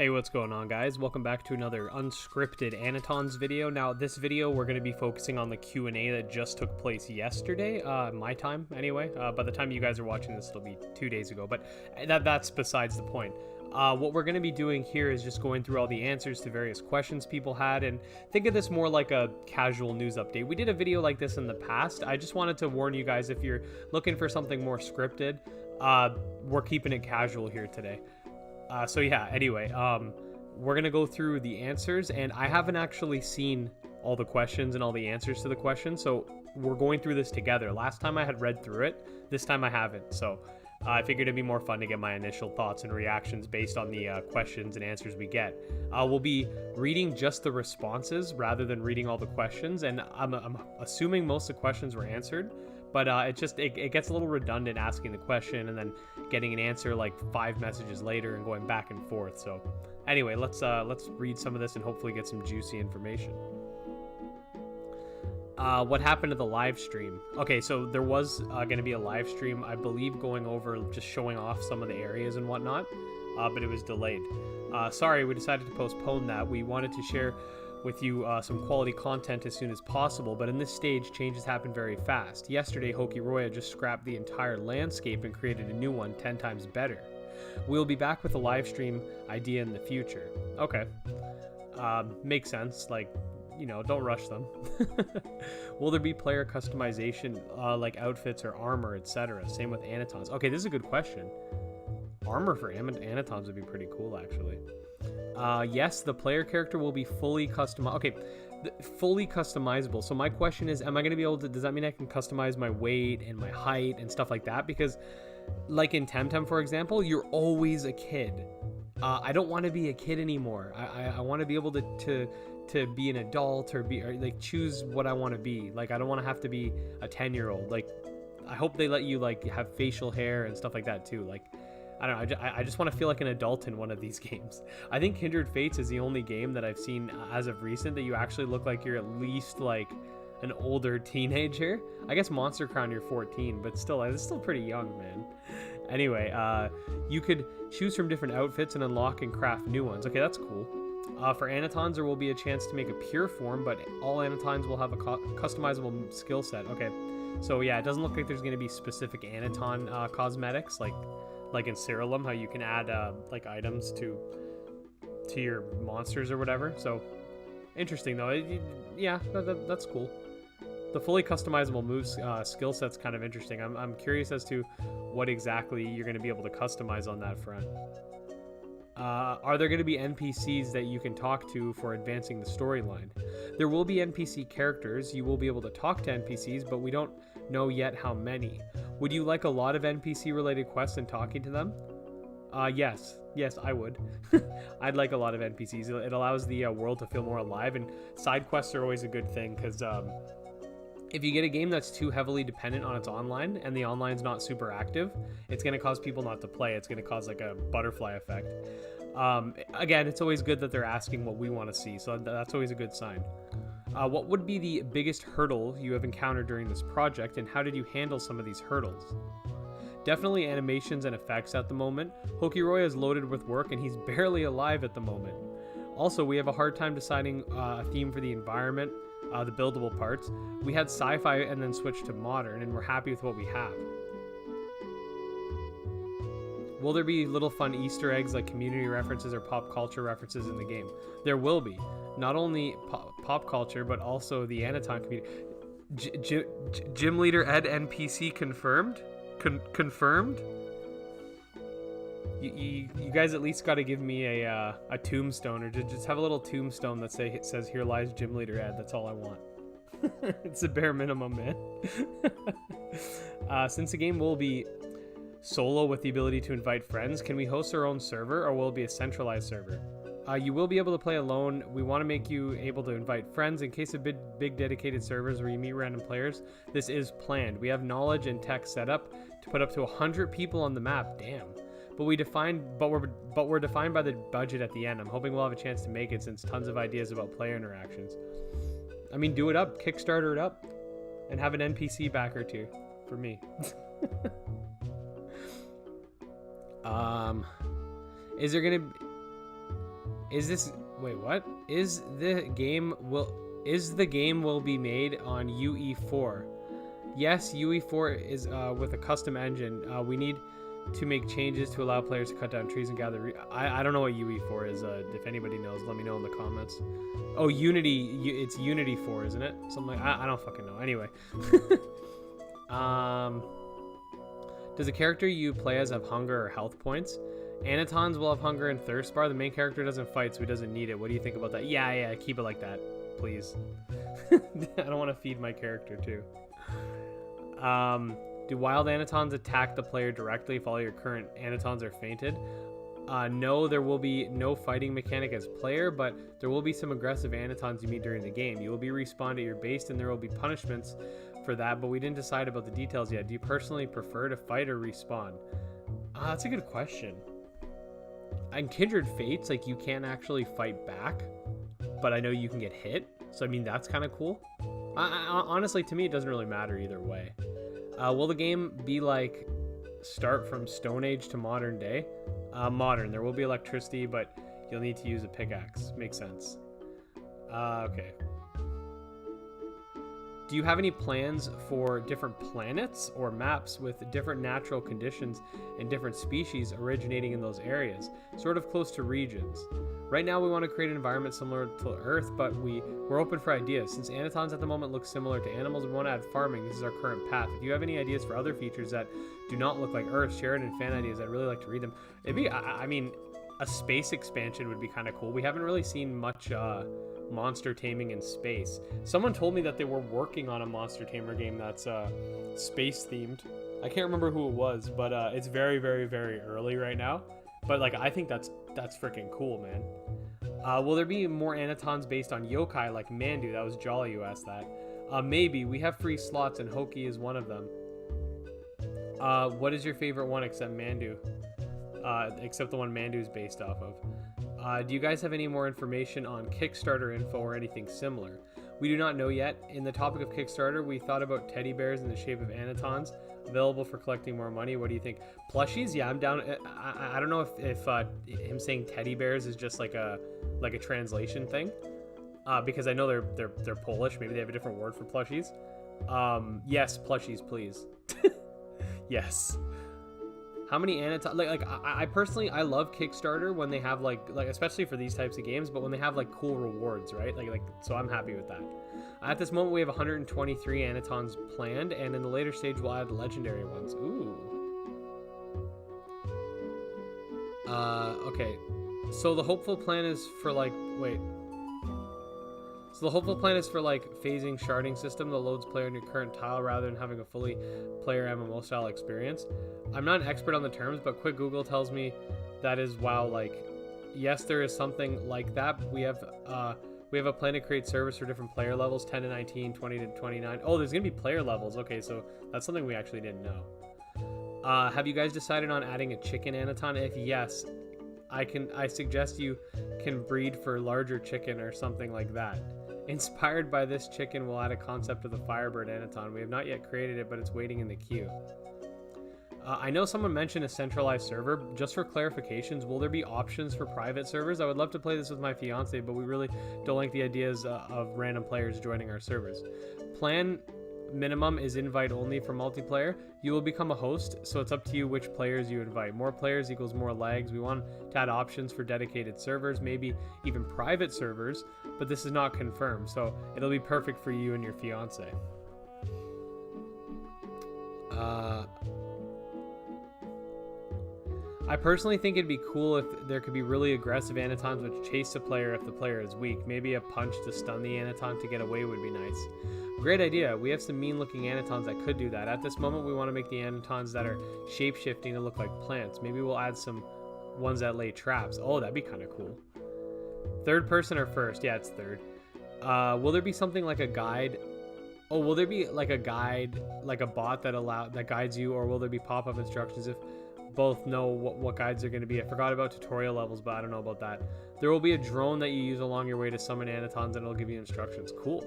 Hey, what's going on, guys? Welcome back to another unscripted Anitons video. Now, this video, we're going to be focusing on the Q&A that just took place yesterday, my time, anyway. By the time you guys are watching this, it'll be 2 days ago, but that's besides the point. What we're going to be doing here is just going through all the answers to various questions people had, and think of this more like a casual news update. We did a video like this in the past. I just wanted to warn you guys, if you're looking for something more scripted, we're keeping it casual here today. So yeah, anyway, we're going to go through the answers, and I haven't actually seen all the questions and all the answers to the questions, so we're going through this together. Last time I had read through it, this time I haven't, so I figured it'd be more fun to get my initial thoughts and reactions based on the questions and answers we get. We'll be reading just the responses rather than reading all the questions, and I'm assuming most of the questions were answered. But it gets a little redundant asking the question and then getting an answer like 5 messages later and going back and forth. So anyway, let's read some of this and hopefully get some juicy information. What happened to the live stream? Okay, so there was going to be a live stream, I believe, going over just showing off some of the areas and whatnot, but it was delayed. Sorry, we decided to postpone that. We wanted to share with you some quality content as soon as possible, but in this stage, changes happen very fast. Yesterday, Hokiroya just scrapped the entire landscape and created a new one 10 times better. We'll be back with a live stream idea in the future. Okay. Makes sense, like, you know, don't rush them. Will there be player customization, like outfits or armor, etc.? Same with Anitons. Okay, this is a good question. Armor for Anitons would be pretty cool, actually. Yes, the player character will be fully customized. Okay, fully customizable. So my question is, am I going to be able to, does that mean I can customize my weight and my height and stuff like that? Because like in Temtem, for example, you're always a kid. I don't want to be a kid anymore. I want to be able to be an adult or like choose what I want to be. Like, I don't want to have to be a 10-year-old. Like, I hope they let you like have facial hair and stuff like that too. Like, I don't know, I just want to feel like an adult in one of these games. I think Kindred Fates is the only game that I've seen as of recent that you actually look like you're at least like an older teenager. I guess Monster Crown you're 14, but still, it's still pretty young, man. Anyway, you could choose from different outfits and unlock and craft new ones. Okay, that's cool. For Anitons, there will be a chance to make a pure form, but all Anitons will have a customizable skill set. Okay, so yeah, it doesn't look like there's going to be specific Aniton cosmetics, like in Ceruleum, how you can add like items to your monsters or whatever. So interesting though. Yeah, that's cool. The fully customizable moves skill set's kind of interesting. I'm curious as to what exactly you're going to be able to customize on that front. Are there going to be NPCs that you can talk to for advancing the storyline? There will be NPC characters. You will be able to talk to NPCs, but we don't know yet how many. Would you like a lot of NPC related quests and talking to them? Yes, I would. I'd like a lot of NPCs. It allows the world to feel more alive, and side quests are always a good thing, because if you get a game that's too heavily dependent on its online and the online's not super active, it's going to cause people not to play. It's going to cause like a butterfly effect. Again, it's always good that they're asking what we want to see, so that's always a good sign. What would be the biggest hurdle you have encountered during this project, and how did you handle some of these hurdles? Definitely animations and effects at the moment. Hokiroya is loaded with work and he's barely alive at the moment. Also, we have a hard time deciding a theme for the environment, the buildable parts. We had sci-fi and then switched to modern, and we're happy with what we have. Will there be little fun Easter eggs like community references or pop culture references in the game? There will be. Not only pop culture, but also the Aniton community. Gym Leader Ed NPC confirmed? Confirmed? You guys at least got to give me a tombstone, or just have a little tombstone that says here lies Gym Leader Ed. That's all I want. It's a bare minimum, man. Since the game will be solo with the ability to invite friends, can we host our own server, or will it be a centralized server? You will be able to play alone. We want to make you able to invite friends in case of big dedicated servers where you meet random players. This is planned. We have knowledge and tech set up to put up to 100 people on the map. Damn. But we're defined by the budget at the end. I'm hoping we'll have a chance to make it, since tons of ideas about player interactions. I mean, do it up, Kickstarter it up, and have an NPC backer too for me. Is there gonna Is this... Wait, what? Is the game will be made on UE4? Yes, UE4 is with a custom engine. We need to make changes to allow players to cut down trees and gather... I don't know what UE4 is. If anybody knows, let me know in the comments. Oh, Unity. It's Unity 4, isn't it? Something like... I don't fucking know. Anyway. Does the character you play as have hunger or health points? Anitons will have hunger and thirst bar. The main character doesn't fight, so he doesn't need it. What do you think about that? Yeah, keep it like that, please. I don't want to feed my character too. Do wild Anitons attack the player directly if all your current Anitons are fainted? No, there will be no fighting mechanic as player, but there will be some aggressive Anitons you meet during the game. You will be respawned at your base, and there will be punishments for that, but we didn't decide about the details yet. Do you personally prefer to fight or respawn? That's a good question. In Kindred Fates, like, you can't actually fight back, but I know you can get hit, so I mean, that's kind of cool. Honestly, to me, it doesn't really matter either way. Will the game be like start from Stone Age to modern day? Modern. There will be electricity, but you'll need to use a pickaxe. Makes sense. Okay. Do you have any plans for different planets or maps with different natural conditions and different species originating in those areas, sort of close to regions? Right now we want to create an environment similar to Earth, but we're open for ideas. Since Anitons at the moment look similar to animals, we want to add farming. This is our current path. If you have any ideas for other features that do not look like Earth, share it in fan ideas. I'd really like to read them. It'd be, I mean, a space expansion would be kind of cool. We haven't really seen much monster taming in space. Someone told me that they were working on a monster tamer game that's space themed. I can't remember who it was, but it's very, very, very early right now. But like, I think that's freaking cool, man. Will there be more Anitons based on yokai like Mandu? That was Jolly who asked that. Maybe. We have free slots and Hoki is one of them. What is your favorite one except Mandu? Except the one Mandu is based off of. Do you guys have any more information on Kickstarter info or anything similar? We do not know yet. In the topic of Kickstarter, we thought about teddy bears in the shape of Anitons available for collecting more money. What do you think? Plushies? Yeah, I'm down. I don't know if him saying teddy bears is just like a translation thing, because I know they're Polish. Maybe they have a different word for plushies. Yes, plushies, please. Yes. How many Anitons? Like I personally, I love Kickstarter when they have like especially for these types of games, but when they have like cool rewards, right? Like so I'm happy with that. At this moment, we have 123 Anitons planned, and in the later stage, we'll add legendary ones. Ooh. Okay. So the hopeful plan is for like So the hopeful plan is for like phasing sharding system that loads player in your current tile rather than having a fully player MMO style experience. I'm not an expert on the terms, but quick Google tells me that is wow. Like, yes, there is something like that. We have a plan to create servers for different player levels, 10 to 19, 20 to 29. Oh, there's gonna be player levels. Okay, so that's something we actually didn't know. Have you guys decided on adding a chicken Aniton? If yes, I suggest you can breed for larger chicken or something like that. Inspired by this chicken, we'll add a concept of the Firebird Aniton. We have not yet created it, but it's waiting in the queue. I know someone mentioned a centralized server. Just for clarifications, will there be options for private servers? I would love to play this with my fiance, but we really don't like the ideas of random players joining our servers. Plan minimum is invite only for multiplayer. You will become a host, so it's up to you which players you invite. More players equals more lags. We want to add options for dedicated servers, maybe even private servers, but this is not confirmed, so it'll be perfect for you and your fiance. I personally think it'd be cool if there could be really aggressive Anitons which chase the player if the player is weak. Maybe a punch to stun the Aniton to get away would be nice. Great idea. We have some mean looking Anitons that could do that. At this moment we want to make the Anitons that are shape-shifting to look like plants. Maybe we'll add some ones that lay traps. Oh, that'd be kind of cool. Third person or first? Yeah, it's third. Will there be something like a guide? Oh, will there be like a guide, like a bot that guides you, or will there be pop-up instructions if both know what guides are going to be? I forgot about tutorial levels, but I don't know about that. There will be a drone that you use along your way to summon Anitons, and it'll give you instructions. Cool.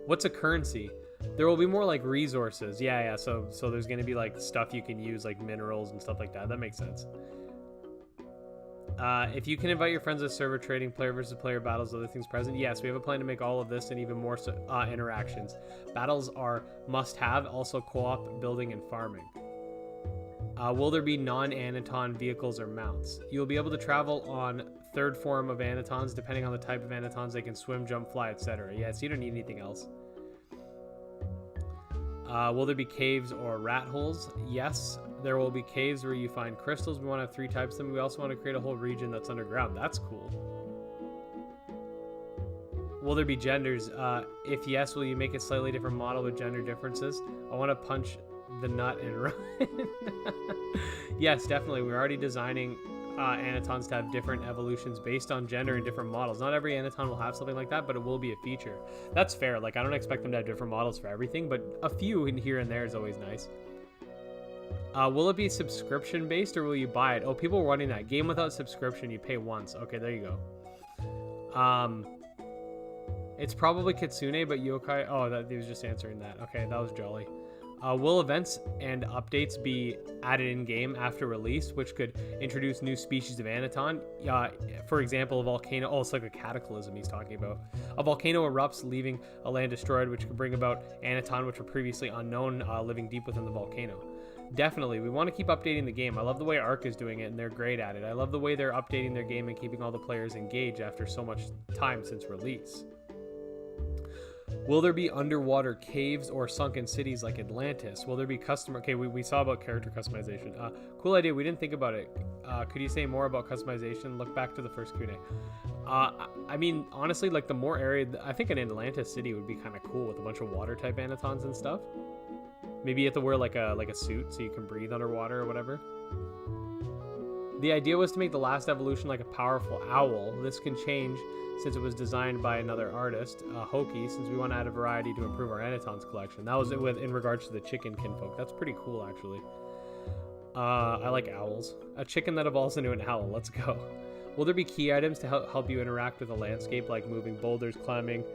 What's a currency? There will be more like resources. Yeah. So there's going to be like stuff you can use, like minerals and stuff like that. That makes sense. If you can invite your friends to server trading, player versus player battles, other things present, yes, we have a plan to make all of this and even more interactions. Battles are must-have, also co-op, building, and farming. Will there be non-Aniton vehicles or mounts? You'll be able to travel on third form of Anitons, depending on the type of Anitons. They can swim, jump, fly, etc. Yes, you don't need anything else. Will there be caves or rat holes? Yes, there will be caves where you find crystals. We want to have 3 types of them. We also want to create a whole region that's underground. That's cool. Will there be genders? If yes, will you make a slightly different model with gender differences? I want to punch the nut and run. Yes, definitely. We're already designing Anitons to have different evolutions based on gender and different models. Not every Aniton will have something like that, but it will be a feature. That's fair. Like, I don't expect them to have different models for everything, but a few in here and there is always nice. Will it be subscription based or will you buy it? Oh, people are wanting that. Game without subscription, you pay once. Okay, there you go. It's probably Kitsune, but Yokai. Oh, he was just answering that. Okay, that was jolly. Will events and updates be added in-game after release, which could introduce new species of Aniton? For example, a volcano... Oh, it's like a cataclysm he's talking about. A volcano erupts, leaving a land destroyed, which could bring about Aniton, which were previously unknown, living deep within the volcano. Definitely, we want to keep updating the game. I love the way Ark is doing it, and they're great at it. I love the way they're updating their game and keeping all the players engaged after so much time since release. Will there be underwater caves or sunken cities like Atlantis? Will there be customer... Okay, we saw about character customization. Cool idea. We didn't think about it. Could you say more about customization? Look back to the first Q&A. I mean, honestly, like the more area... I think an Atlantis city would be kind of cool with a bunch of water-type Anitons and stuff. Maybe you have to wear like a suit so you can breathe underwater or whatever. The idea was to make the last evolution like a powerful owl. This can change since it was designed by another artist, Hoki, since we want to add a variety to improve our Anitons collection. That was it in regards to the chicken kinfolk. That's pretty cool, actually. I like owls. A chicken that evolves into an owl. Let's go. Will there be key items to help you interact with the landscape, like moving boulders, climbing,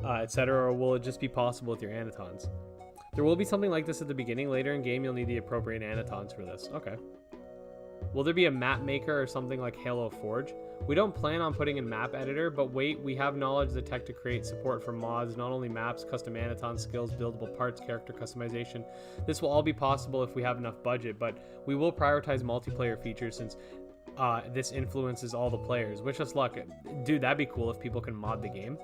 etc., or will it just be possible with your Anitons? There will be something like this at the beginning. Later in game, you'll need the appropriate Anitons for this. Okay. Will there be a map maker or something like Halo Forge? We don't plan on putting in map editor, but wait, we have knowledge of the tech to create support for mods, not only maps, custom Aniton skills, buildable parts, character customization. This will all be possible if we have enough budget, but we will prioritize multiplayer features since this influences all the players. Wish us luck. Dude, that'd be cool if people can mod the game.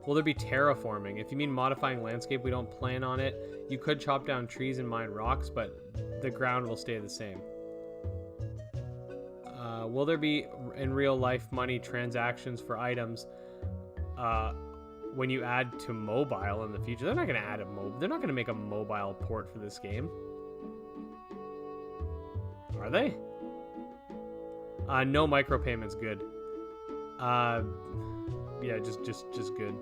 Will there be terraforming? If you mean modifying landscape, we don't plan on it. You could chop down trees and mine rocks, but the ground will stay the same. Will there be in real life money transactions for items when you add to mobile in the future? They're not going to add they're not going to make a mobile port for this game. Are they? No micropayments. Good. Yeah, just good.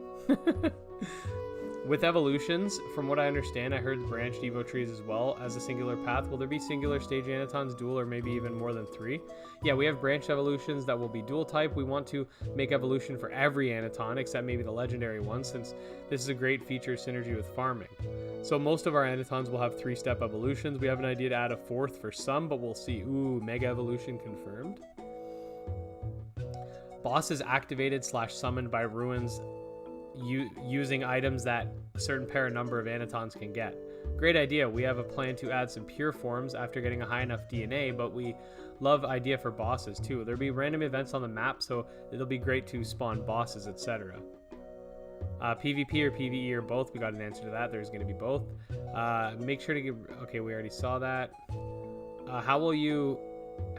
With evolutions, from what I understand, I heard branched Evo trees as well as a singular path. Will there be singular stage Anitons, dual, or maybe even more than 3? Yeah, we have branched evolutions that will be dual type. We want to make evolution for every Aniton, except maybe the legendary one, since this is a great feature synergy with farming. So most of our Anitons will have 3-step evolutions. We have an idea to add a 4th for some, but we'll see. Ooh, mega evolution confirmed. Bosses activated / summoned by ruins using items that a certain pair number of Anitons can get. Great idea. We have a plan to add some pure forms after getting a high enough DNA, but we love idea for bosses too. There'll be random events on the map, so it'll be great to spawn bosses, etc. PvP or PvE or both. We got an answer to that. There's going to be both. Make sure to get... Okay, we already saw that. How will you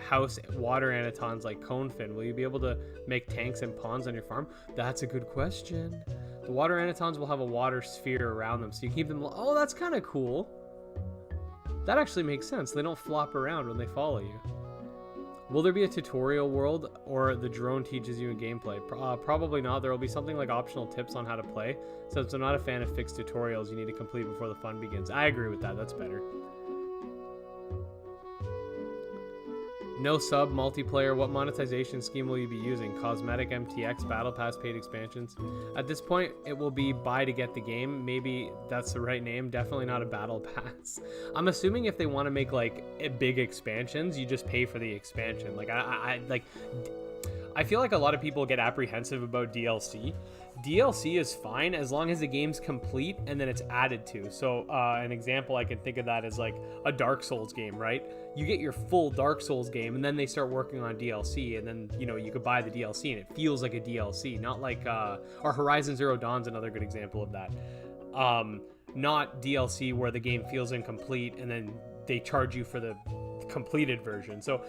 house water Anitons like Conefin? Will you be able to make tanks and ponds on your farm? That's a good question. The water Anitons will have a water sphere around them, so you keep them... Oh, that's kind of cool. That actually makes sense. They don't flop around when they follow you. Will there be a tutorial world, or the drone teaches you in gameplay? Probably not. There will be something like optional tips on how to play. Since I'm not a fan of fixed tutorials you need to complete before the fun begins. I agree with that. That's better. No sub multiplayer. What monetization scheme will you be using? Cosmetic, MTX, Battle Pass, paid expansions? At this point, it will be buy to get the game. Maybe that's the right name. Definitely not a Battle Pass. I'm assuming if they want to make like big expansions, you just pay for the expansion. Like I feel like a lot of people get apprehensive about DLC. DLC is fine as long as the game's complete and then it's added to. So an example I can think of that is like a Dark Souls game, right? You get your full Dark Souls game and then they start working on DLC, and then, you know, you could buy the DLC and it feels like a DLC, not like or Horizon Zero Dawn's another good example of that. Not DLC where the game feels incomplete and then they charge you for the completed version. So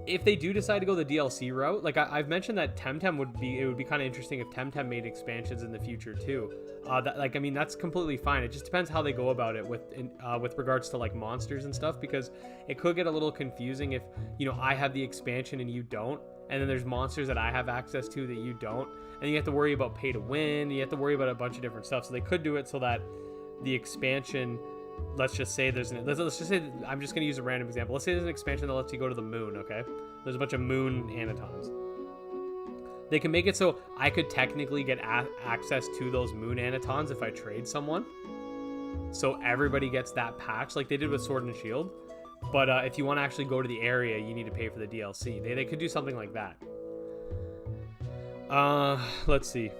if they do decide to go the DLC route, like I've mentioned that Temtem would be kind of interesting if Temtem made expansions in the future too. I mean, that's completely fine. It just depends how they go about it with regards to like monsters and stuff, because it could get a little confusing if, you know, I have the expansion and you don't, and then there's monsters that I have access to that you don't, and you have to worry about pay to win. You have to worry about a bunch of different stuff. So they could do it so that the expansion, let's just say let's just say, I'm just going to use a random example. Let's say there's an expansion that lets you go to the moon, okay? There's a bunch of moon Anitons. They can make it so I could technically get access to those moon Anitons if I trade someone. So everybody gets that patch like they did with Sword and Shield. But if you want to actually go to the area, you need to pay for the DLC. They could do something like that. Let's see.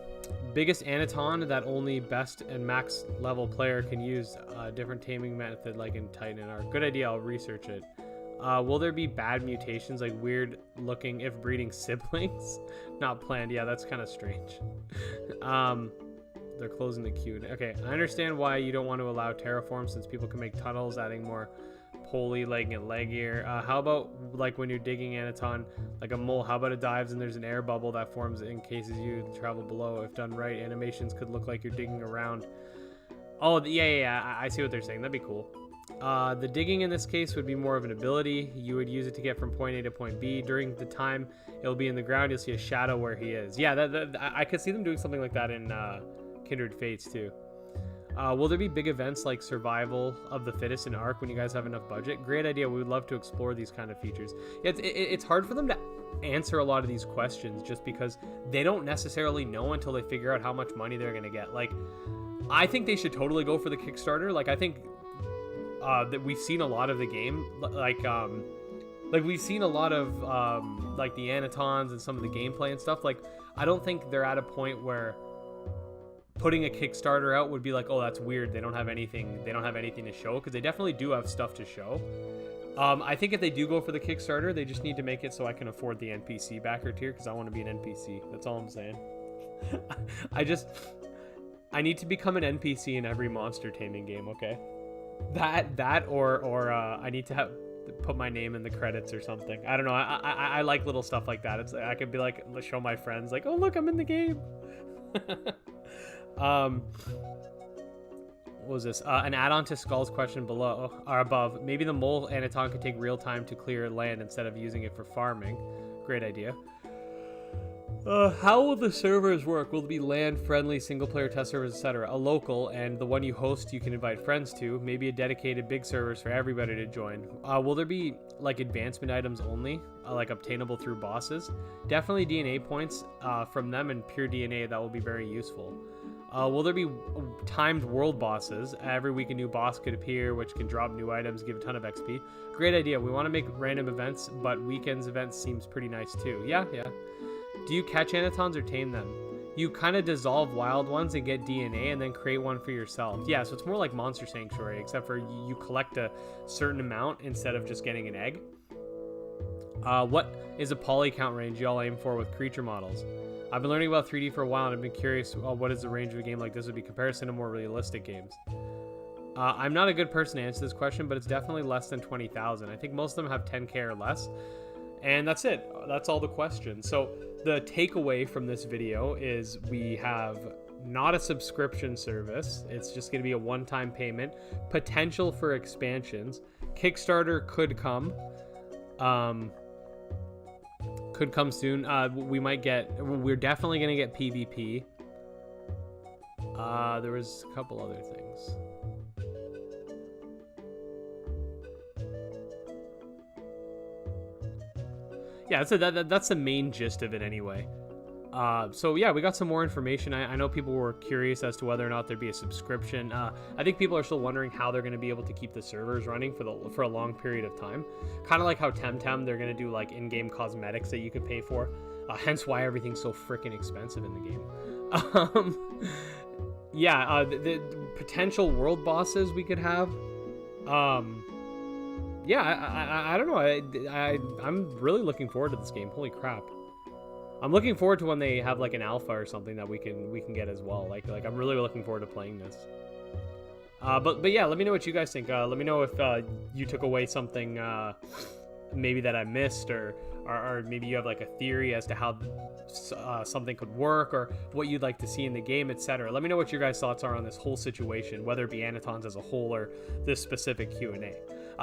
Biggest Aniton that only best and max level player can use. A different taming method like in Titan and Arc. Good idea, I'll research it. Will there be bad mutations like weird looking if breeding siblings? Not planned. Yeah, that's kind of strange. They're closing the queue. Okay, I understand why you don't want to allow terraform since people can make tunnels, adding more poly leg and leg gear. How about like when you're digging Aniton like a mole, how about it dives and there's an air bubble that forms in cases you travel below? If done right, animations could look like you're digging around. Oh yeah, I see what they're saying. That'd be cool. The digging in this case would be more of an ability. You would use it to get from point A to point B. During the time it'll be in the ground, you'll see a shadow where he is. Yeah, I could see them doing something like that in Kindred Fates too. Will there be big events like survival of the fittest in Arc when you guys have enough budget? Great idea. We would love to explore these kind of features. It's hard for them to answer a lot of these questions just because they don't necessarily know until they figure out how much money they're going to get. Like, I think they should totally go for the Kickstarter. Like, I think that we've seen a lot of the game, like we've seen a lot of like the Anitons and some of the gameplay and stuff. Like, I don't think they're at a point where putting a Kickstarter out would be like, oh, that's weird, they don't have anything to show, because they definitely do have stuff to show. I think if they do go for the Kickstarter, they just need to make it so I can afford the NPC backer tier, because I want to be an NPC. That's all I'm saying. I need to become an NPC in every monster taming game, okay? That or I need to put my name in the credits or something. I don't know. I like little stuff like that. It's I could be like, show my friends like, oh look, I'm in the game. What was this? An add-on to Skull's question below or above. Maybe the mole Aniton could take real time to clear land instead of using it for farming. Great idea. How will the servers work? Will it be land friendly, single player test servers, etc.? A local, and the one you host you can invite friends to. Maybe a dedicated big servers for everybody to join. Will there be like advancement items only, like obtainable through bosses? Definitely DNA points from them and pure DNA. That will be very useful. Will there be timed world bosses? Every week a new boss could appear, which can drop new items, give a ton of XP. Great idea. We want to make random events, but weekends events seems pretty nice too. Yeah. Do you catch Anitons or tame them? You kind of dissolve wild ones and get DNA and then create one for yourself. Yeah, so it's more like Monster Sanctuary, except for you collect a certain amount instead of just getting an egg. What is a poly count range y'all aim for with creature models? I've been learning about 3D for a while and I've been curious what is the range of a game like this would be comparison to more realistic games. I'm not a good person to answer this question, but it's definitely less than 20,000. I think most of them have 10k or less. And that's it. That's all the questions. So the takeaway from this video is we have not a subscription service. It's just going to be a one-time payment. Potential for expansions. Kickstarter could come. Could come soon. We're definitely going to get PvP. There was a couple other things. yeah, so that's the main gist of it anyway. So yeah, we got some more information. I know people were curious as to whether or not there'd be a subscription. I think people are still wondering how they're going to be able to keep the servers running for a long period of time. Kind of like how Temtem, they're going to do like in-game cosmetics that you could pay for. Hence why everything's so freaking expensive in the game. Yeah, the potential world bosses we could have. Yeah, I don't know. I'm really looking forward to this game. Holy crap. I'm looking forward to when they have like an alpha or something that we can get as well. Like I'm really looking forward to playing this. But yeah, let me know what you guys think. Let me know if you took away something maybe that I missed, or maybe you have like a theory as to how something could work, or what you'd like to see in the game, etc. Let me know what your guys' thoughts are on this whole situation, whether it be Anitons as a whole or this specific Q&A.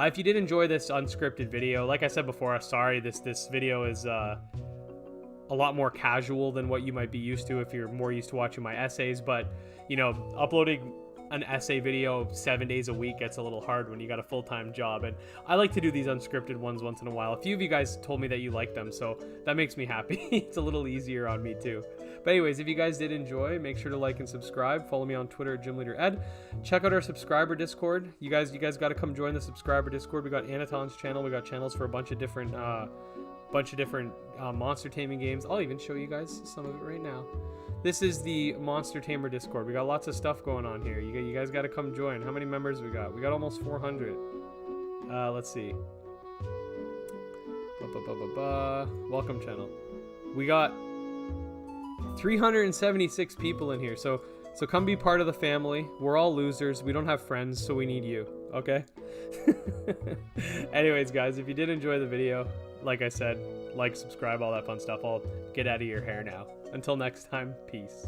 If you did enjoy this unscripted video, like I said before, sorry, this video is a lot more casual than what you might be used to if you're more used to watching my essays, but you know, uploading an essay video 7 days a week gets a little hard when you got a full-time job, and I like to do these unscripted ones once in a while. A few of you guys told me that you like them, so that makes me happy. It's a little easier on me too. But anyways, if you guys did enjoy, make sure to like and subscribe. Follow me on Twitter at GymLeaderEd. Check out our subscriber Discord. You guys got to come join the subscriber Discord. We got Aniton's channel. We got channels for a bunch of different monster taming games. I'll even show you guys some of it right now. This is the Monster Tamer Discord. We got lots of stuff going on here. You guys got to come join. How many members we got? We got almost 400. Let's see. Welcome channel. We got 376 people in here. So come be part of the family. We're all losers. We don't have friends, so we need you. Okay? Anyways, guys, if you did enjoy the video, like I said, like, subscribe, all that fun stuff. I'll get out of your hair now. Until next time, peace.